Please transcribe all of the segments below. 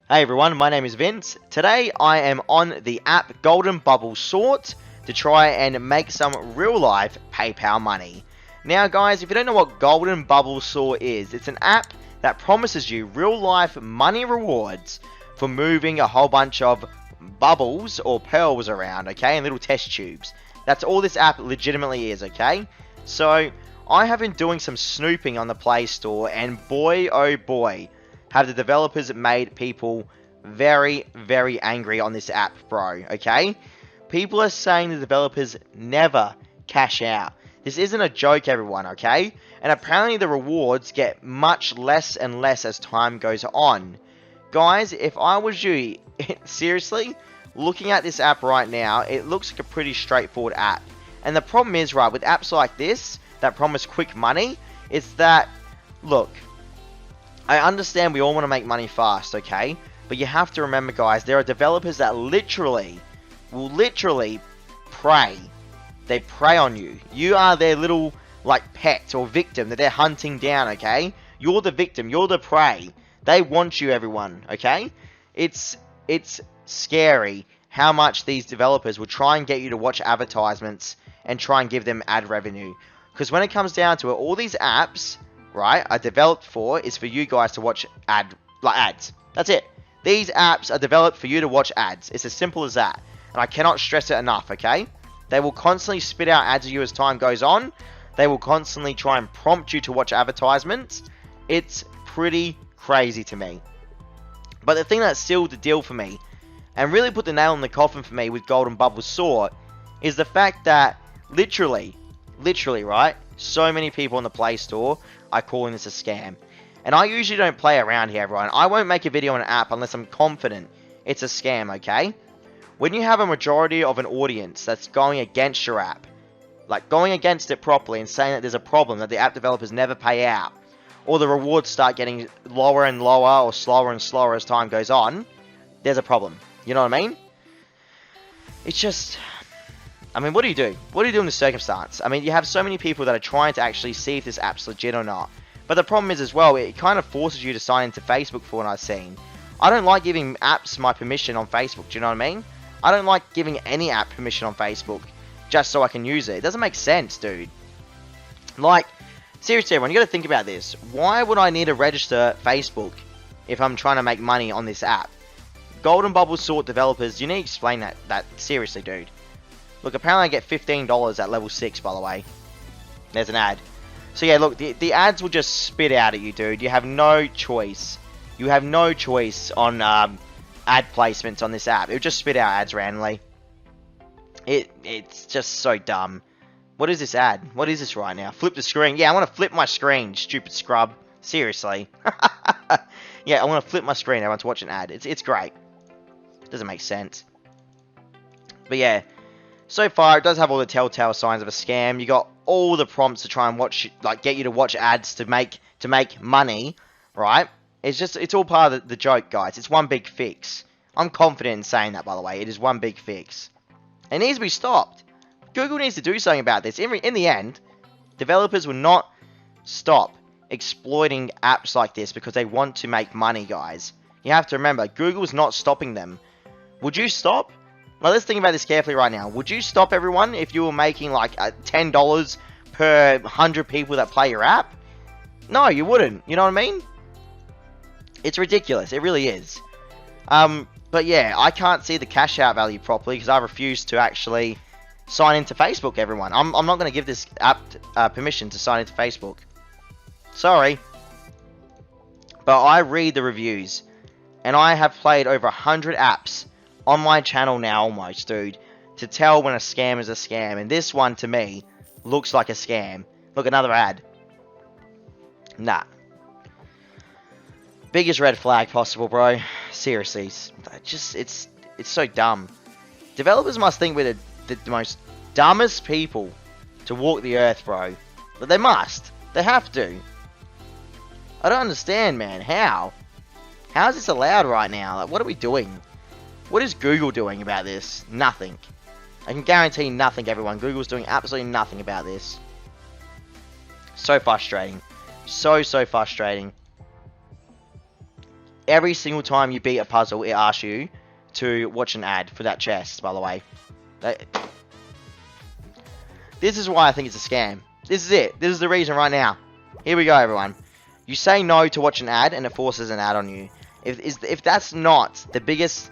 Hey everyone, my name is Vince. Today I am on the app Golden Bubble Sort to try and make some real life PayPal money. Now guys, if you don't know what Golden Bubble Sort is, it's an app that promises you real life money rewards for moving a whole bunch of bubbles or pearls around, okay, in little test tubes. That's all this app legitimately is, okay? So, I have been doing some snooping on the Play Store and boy oh boy, have the developers made people very, very angry on this app, bro, okay? People are saying the developers never cash out. This isn't a joke, everyone, okay? And apparently the rewards get much less and less as time goes on. Guys, if I was you, seriously, looking at this app right now, it looks like a pretty straightforward app. And the problem is, right, with apps like this that promise quick money, it's that, look, I understand we all want to make money fast, okay? But you have to remember, guys, there are developers that will literally prey. They prey on you. You are their little, like, pet or victim that they're hunting down, okay? You're the victim. You're the prey. They want you, everyone, okay? It's scary how much these developers will try and get you to watch advertisements and try and give them ad revenue. Because when it comes down to it, all these apps, right, are developed for is for you guys to watch ads. That's it. These apps are developed for you to watch ads. It's as simple as that. And I cannot stress it enough, okay? They will constantly spit out ads at you as time goes on. They will constantly try and prompt you to watch advertisements. It's pretty crazy to me. But the thing that sealed the deal for me, and really put the nail in the coffin for me with Golden Bubble Sort, is the fact that literally, right, so many people on the Play Store are calling this a scam. And I usually don't play around here, everyone. I won't make a video on an app unless I'm confident it's a scam, okay? When you have a majority of an audience that's going against your app, like going against it properly and saying that there's a problem, that the app developers never pay out, or the rewards start getting lower and lower or slower and slower as time goes on, there's a problem. You know what I mean? It's just, I mean, what do you do? What do you do in this circumstance? I mean, you have so many people that are trying to actually see if this app's legit or not. But the problem is as well, it kind of forces you to sign into Facebook for what I've seen. I don't like giving apps my permission on Facebook, do you know what I mean? I don't like giving any app permission on Facebook just so I can use it. It doesn't make sense, dude. Like, seriously, everyone, you gotta think about this. Why would I need to register Facebook if I'm trying to make money on this app? Golden Bubble Sort developers, you need to explain that seriously, dude. Look, apparently I get $15 at level 6, by the way. There's an ad. So yeah, look, the ads will just spit out at you, dude. You have no choice. You have no choice on ad placements on this app. It'll just spit out ads randomly. It's just so dumb. What is this ad? What is this right now? Flip the screen. Yeah, I want to flip my screen, stupid scrub. Seriously. Yeah, I want to flip my screen. I want to watch an ad. It's great. It doesn't make sense. But yeah, so far it does have all the telltale signs of a scam. You got all the prompts to try and watch, like, get you to watch ads to make money, right? It's all part of the joke, guys. It's one big fix. I'm confident in saying that, by the way. It is one big fix. It needs to be stopped. Google needs to do something about this. In the end, developers will not stop exploiting apps like this because they want to make money, guys. You have to remember, Google's not stopping them. Would you stop? Now, let's think about this carefully right now. Would you stop, everyone, if you were making like $10 per 100 people that play your app? No, you wouldn't. You know what I mean? It's ridiculous. It really is. But yeah, I can't see the cash out value properly because I refuse to actually sign into Facebook, everyone. I'm not going to give this app permission to sign into Facebook. Sorry. But I read the reviews. And I have played over 100 apps on my channel now almost, dude, to tell when a scam is a scam. And this one, to me, looks like a scam. Look, another ad. Nah. Biggest red flag possible, bro. Seriously. It's so dumb. Developers must think we're the most dumbest people to walk the earth, bro. But they must. They have to. I don't understand, man. How? How is this allowed right now? Like, what are we doing? What is Google doing about this? Nothing. I can guarantee nothing, everyone. Google's doing absolutely nothing about this. So frustrating. So frustrating. every single time you beat a puzzle, it asks you to watch an ad for that chest, by the way. This is why I think it's a scam. This is it. This is the reason right now. Here we go, everyone. You say no to watch an ad, and it forces an ad on you. If that's not the biggest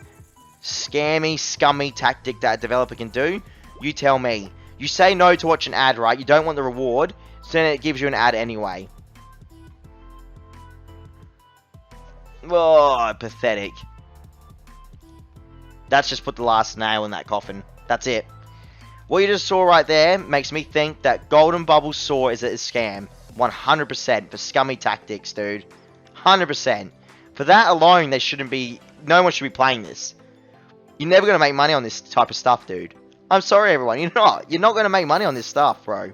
scammy, scummy tactic that a developer can do, you tell me. You say no to watch an ad, right? You don't want the reward, so then it gives you an ad anyway. Oh, pathetic. That's just put the last nail in that coffin. That's it. What you just saw right there makes me think that Golden Bubble Saw is a scam. 100% for scummy tactics, dude. 100%. For that alone, they shouldn't be... No one should be playing this. You're never going to make money on this type of stuff, dude. I'm sorry, everyone. You're not. You're not going to make money on this stuff, bro.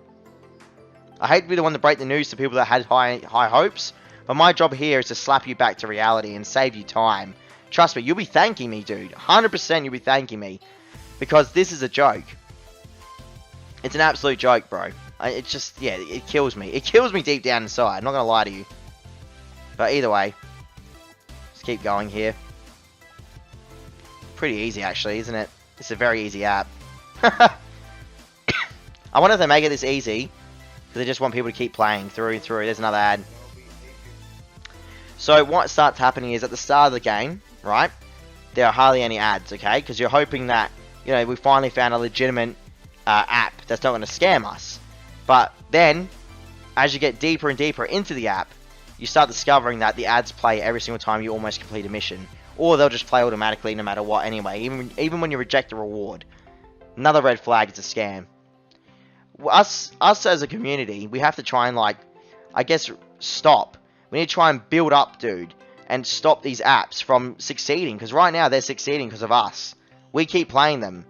I hate to be the one to break the news to people that had high hopes, but my job here is to slap you back to reality and save you time. Trust me, you'll be thanking me, dude. 100% you'll be thanking me. Because this is a joke. It's an absolute joke, bro. It's just, yeah, it kills me. It kills me deep down inside. I'm not going to lie to you. But either way, let's keep going here. Pretty easy, actually, isn't it? It's a very easy app. I wonder if they make it this easy, because they just want people to keep playing through and through. There's another ad. So what starts happening is at the start of the game, right, there are hardly any ads, okay? Because you're hoping that, you know, we finally found a legitimate app that's not going to scam us. But then, as you get deeper and deeper into the app, you start discovering that the ads play every single time you almost complete a mission. Or they'll just play automatically no matter what anyway, even when you reject a reward. Another red flag, it's a scam. Us as a community, we have to try and, like, I guess, stop. We need to try and build up, dude, and stop these apps from succeeding. Because right now, they're succeeding because of us. We keep playing them.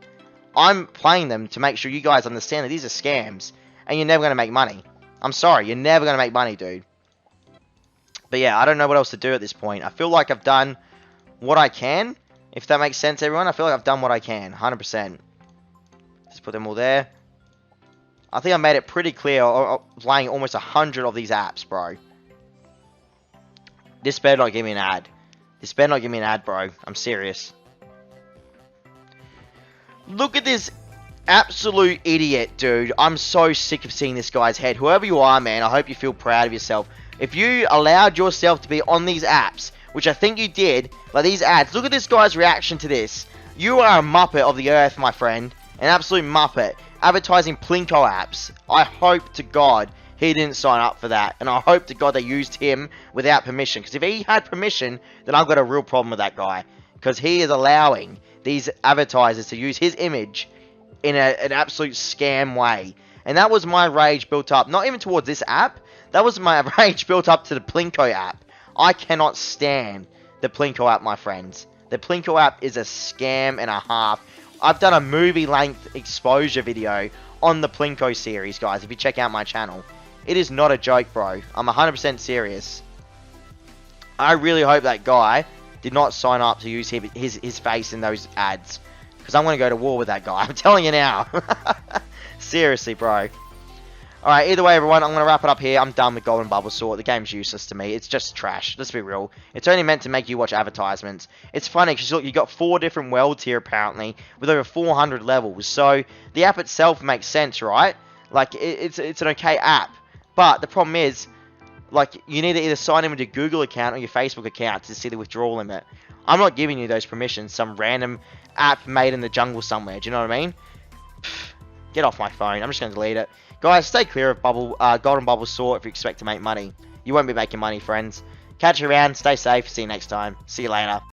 I'm playing them to make sure you guys understand that these are scams. And you're never going to make money. I'm sorry, you're never going to make money, dude. But yeah, I don't know what else to do at this point. I feel like I've done what I can. If that makes sense, everyone. I feel like I've done what I can. 100%. Just put them all there. I think I made it pretty clear playing almost 100 of these apps, bro. This better not give me an ad. This better not give me an ad, bro. I'm serious. Look at this absolute idiot, dude. I'm so sick of seeing this guy's head. Whoever you are, man, I hope you feel proud of yourself. If you allowed yourself to be on these apps, which I think you did, like these ads, look at this guy's reaction to this. You are a muppet of the earth, my friend. An absolute muppet. Advertising Plinko apps. I hope to God he didn't sign up for that. And I hope to God they used him without permission. Because if he had permission, then I've got a real problem with that guy. Because he is allowing these advertisers to use his image in an absolute scam way. And that was my rage built up. Not even towards this app. That was my rage built up to the Plinko app. I cannot stand the Plinko app, my friends. The Plinko app is a scam and a half. I've done a movie-length exposure video on the Plinko series, guys, if you check out my channel. It is not a joke, bro. I'm 100% serious. I really hope that guy did not sign up to use his face in those ads. Because I'm going to go to war with that guy. I'm telling you now. Seriously, bro. Alright, either way, everyone, I'm going to wrap it up here. I'm done with Golden Bubble Saw. The game's useless to me. It's just trash. Let's be real. It's only meant to make you watch advertisements. It's funny, because look, you got 4 different worlds here, apparently, with over 400 levels. So, the app itself makes sense, right? Like, it's an okay app. But, the problem is, like, you need to either sign in with your Google account or your Facebook account to see the withdrawal limit. I'm not giving you those permissions. Some random app made in the jungle somewhere. Do you know what I mean? Pfft, get off my phone. I'm just going to delete it. Guys, stay clear of Golden Bubble Saw if you expect to make money. You won't be making money, friends. Catch you around. Stay safe. See you next time. See you later.